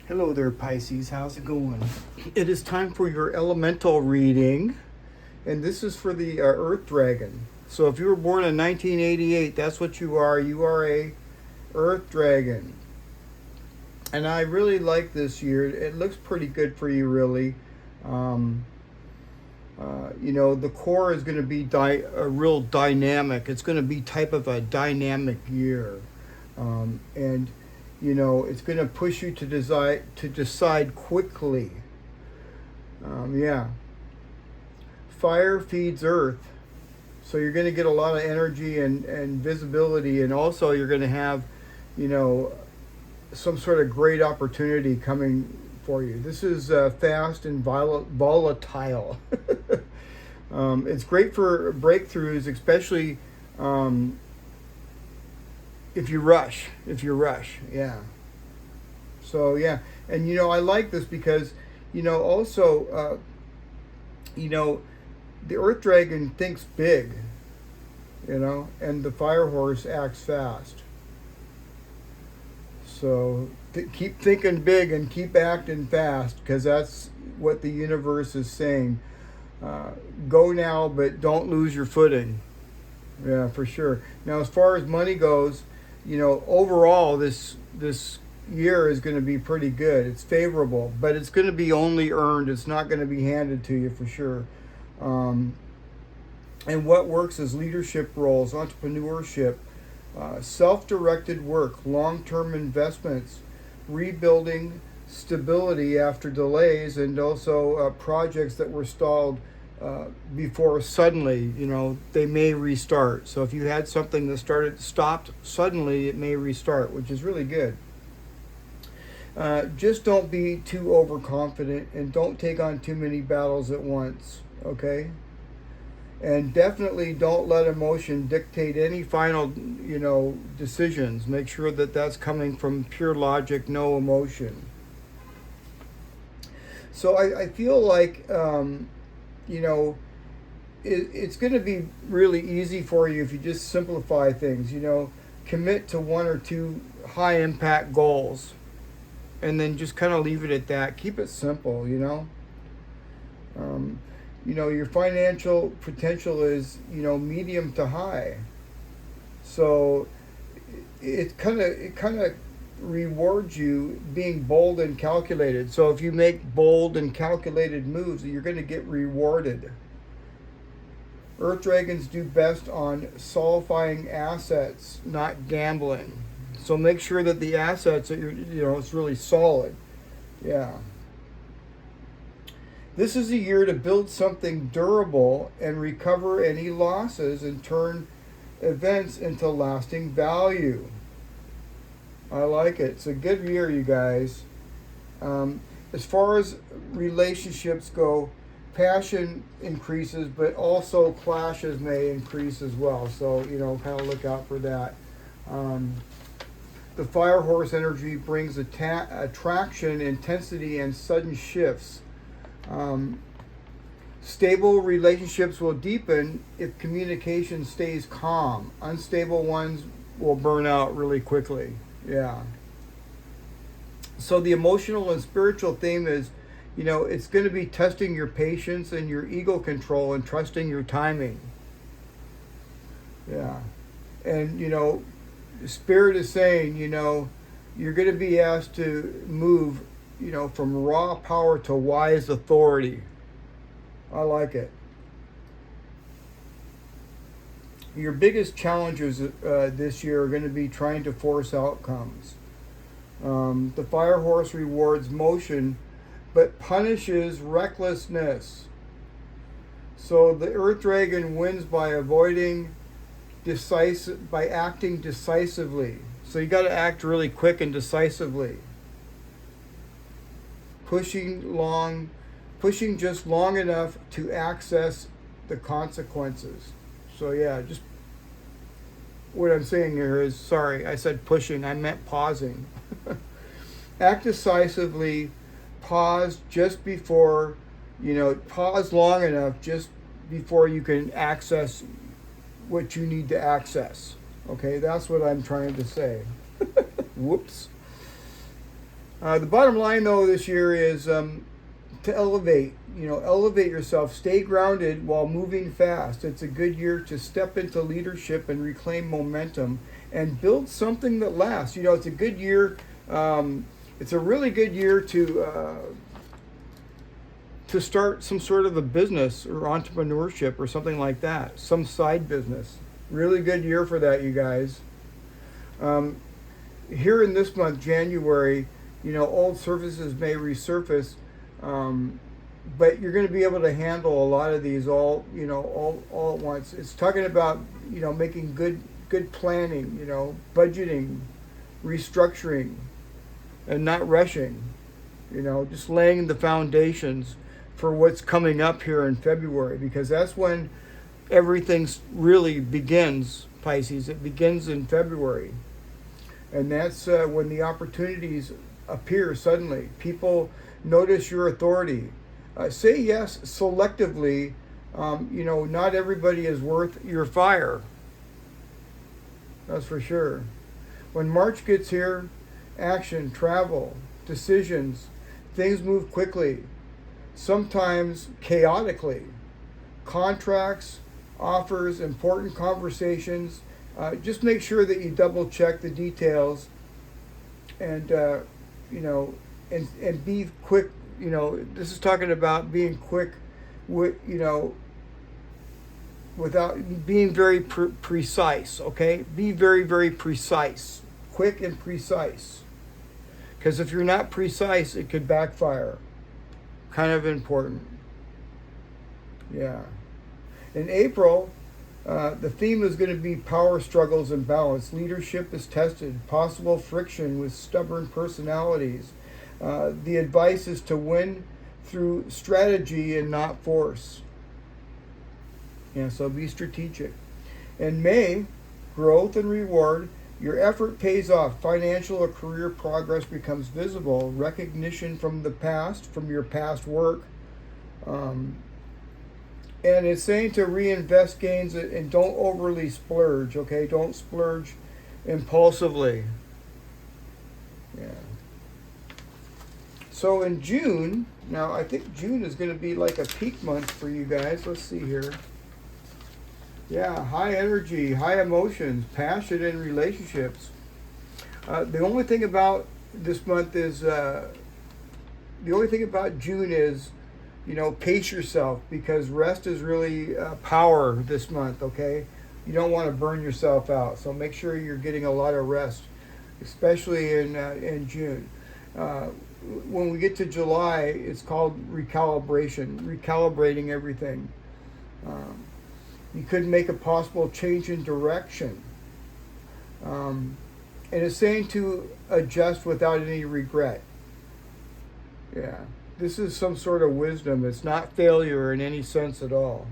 Hello there, Pisces. How's it going? It is time for your elemental reading, and this is for the Earth Dragon. So if you were born in 1988, that's what you are. You are a Earth Dragon. And I really like this year. It looks pretty good for you, really. The core is going to be a real dynamic. It's going to be type of a dynamic year. And it's going to push you to decide quickly. Fire feeds earth. So you're going to get a lot of energy and visibility, and also you're going to have, some sort of great opportunity coming for you. This is fast and volatile. It's great for breakthroughs, especially if you rush. Yeah. So yeah, and I like this because also the Earth Dragon thinks big, and the Fire Horse acts fast. So keep thinking big and keep acting fast, because that's what the universe is saying. Go now, but don't lose your footing. Yeah, for sure. Now, as far as money goes, overall this year is going to be pretty good. It's favorable, but it's going to be only earned. It's not going to be handed to you for sure. And what works is leadership roles, entrepreneurship, self-directed work, long-term investments, rebuilding, stability after delays, and also projects that were stalled before suddenly, they may restart. So if you had something that stopped suddenly, it may restart, which is really good. Just don't be too overconfident and don't take on too many battles at once, okay? And definitely don't let emotion dictate any final, decisions. Make sure that that's coming from pure logic, no emotion. So I feel like, it's going to be really easy for you if you just simplify things, commit to one or two high impact goals and then just kind of leave it at that. Keep it simple, your financial potential is, medium to high. So it kind of rewards you being bold and calculated. So if you make bold and calculated moves, you're going to get rewarded. Earth Dragons do best on solidifying assets, not gambling. So make sure that the assets that it's really solid. Yeah. This is a year to build something durable and recover any losses and turn events into lasting value. I like it. It's a good year, you guys. As far as relationships go, passion increases, but also clashes may increase as well. So, kind of look out for that. The Fire Horse energy brings attraction, intensity, and sudden shifts. Stable relationships will deepen if communication stays calm. Unstable ones will burn out really quickly. Yeah. So the emotional and spiritual theme is, it's going to be testing your patience and your ego control and trusting your timing. Yeah. And, Spirit is saying, you're going to be asked to move, from raw power to wise authority. I like it. Your biggest challenges this year are going to be trying to force outcomes. The Fire Horse rewards motion, but punishes recklessness. So the Earth Dragon wins by by acting decisively. So you got to act really quick and decisively. Pushing just long enough to access the consequences. So yeah, just what I'm saying here is, sorry, I said pushing, I meant pausing. Act decisively, pause just before, pause long enough just before you can access what you need to access. Okay, that's what I'm trying to say. Whoops. The bottom line, though, this year is to elevate. Elevate yourself. Stay grounded while moving fast. It's a good year to step into leadership and reclaim momentum and build something that lasts. It's a good year. It's a really good year to start some sort of a business or entrepreneurship or something like that. Some side business. Really good year for that, you guys. Here in this month, January, old surfaces may resurface, but you're going to be able to handle a lot of these all at once. It's talking about, making good planning, budgeting, restructuring, and not rushing, just laying the foundations for what's coming up here in February, because that's when everything really begins, Pisces. It begins in February. And that's when the opportunities appear suddenly. People notice your authority. Say yes selectively. Not everybody is worth your fire. That's for sure. When March gets here, action, travel, decisions, things move quickly, sometimes chaotically. Contracts, offers, important conversations. Just make sure that you double check the details, and and be quick. This is talking about being quick, without being very precise. Okay, be very, very precise, quick and precise. Because if you're not precise, it could backfire. Kind of important. Yeah. In April, the theme is going to be power struggles and balance. Leadership is tested. Possible friction with stubborn personalities. The advice is to win through strategy and not force. Yeah, so be strategic. In May, growth and reward. Your effort pays off. Financial or career progress becomes visible. Recognition from the past, from your past work. And it's saying to reinvest gains and don't overly splurge, okay? Don't splurge impulsively. Yeah. So in June, now I think June is going to be like a peak month for you guys. Let's see here. Yeah, high energy, high emotions, passion in relationships. The only thing about this month is, the only thing about June is, pace yourself, because rest is really power this month, okay? You don't want to burn yourself out, so make sure you're getting a lot of rest, especially in June. When we get to July, it's called recalibrating everything. You could make a possible change in direction. And it's saying to adjust without any regret. Yeah. This is some sort of wisdom. It's not failure in any sense at all.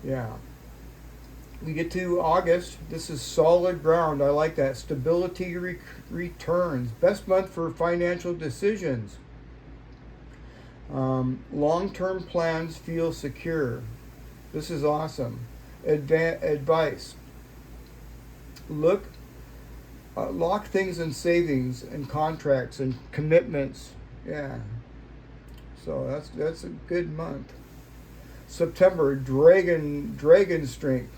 Yeah. We get to August. This is solid ground. I like that. Stability returns. Best month for financial decisions. Long-term plans feel secure. This is awesome. Advice. Lock things in savings and contracts and commitments. Yeah. So that's a good month. September, dragon strength.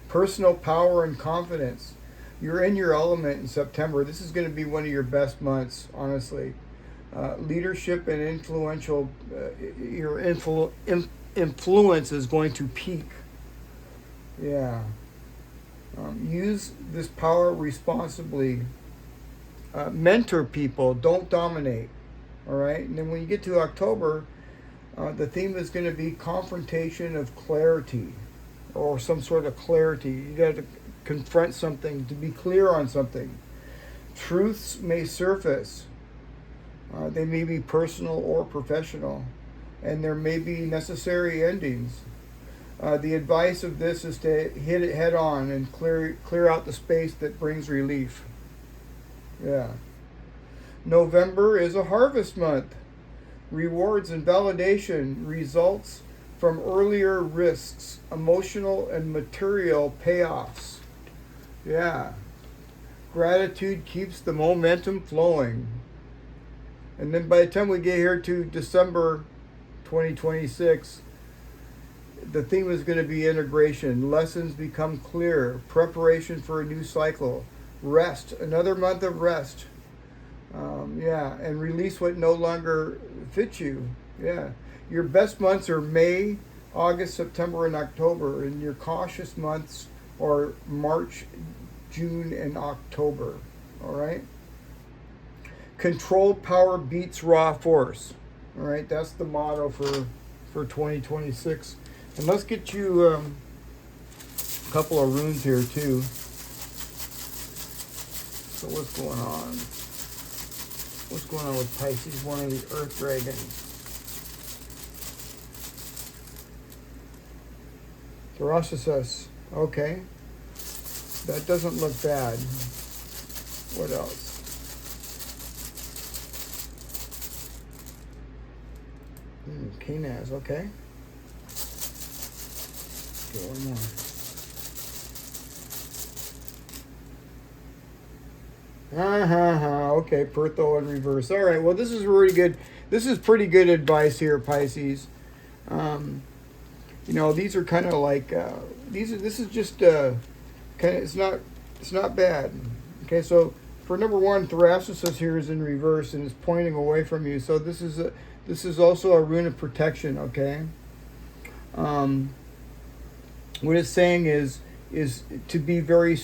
Personal power and confidence. You're in your element in September. This is going to be one of your best months, honestly. Leadership and influential, your influence is going to peak. Yeah. Use this power responsibly. Mentor people, don't dominate. All right? And then when you get to October, the theme is going to be confrontation of clarity, or some sort of clarity. You got to confront something, to be clear on something. Truths may surface. They may be personal or professional, and there may be necessary endings. The advice of this is to hit it head on and clear out the space that brings relief. Yeah. November is a harvest month. Rewards and validation results from earlier risks, emotional and material payoffs. Yeah. Gratitude keeps the momentum flowing. And then by the time we get here to December 2026, the theme is going to be integration. Lessons become clear. Preparation for a new cycle. Rest. Another month of rest. And release what no longer fits you. Yeah. Your best months are May, August, September, and October. And your cautious months are March, June, and October. All right? Controlled power beats raw force. All right? That's the motto for 2026. And let's get you a couple of runes here, too. So what's going on? What's going on with Pisces, one of the Earth Dragons? Decisively. Okay. That doesn't look bad. What else? Canaz, okay. Get one more. Okay, Pertho in reverse. All right, well, this is really good. This is pretty good advice here, Pisces. These are kind of like this is just kind of it's not bad. Okay, so for number one, Thoracicis here is in reverse and is pointing away from you. So this is also a rune of protection. Okay. What it's saying is to be very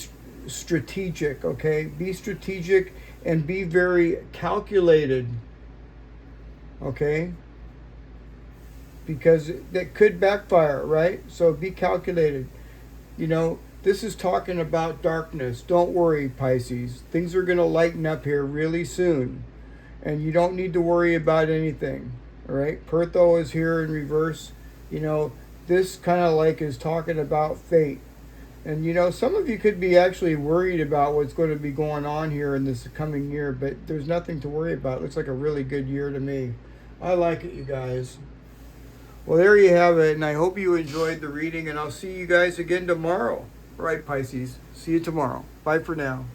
strategic. Okay, be strategic and be very calculated. Okay. Because that could backfire, right? So be calculated. This is talking about darkness. Don't worry, Pisces. Things are going to lighten up here really soon. And you don't need to worry about anything. All right? Pertho is here in reverse. This kind of like is talking about fate. And, some of you could be actually worried about what's going to be going on here in this coming year. But there's nothing to worry about. It looks like a really good year to me. I like it, you guys. Well, there you have it, and I hope you enjoyed the reading, and I'll see you guys again tomorrow. All right, Pisces. See you tomorrow. Bye for now.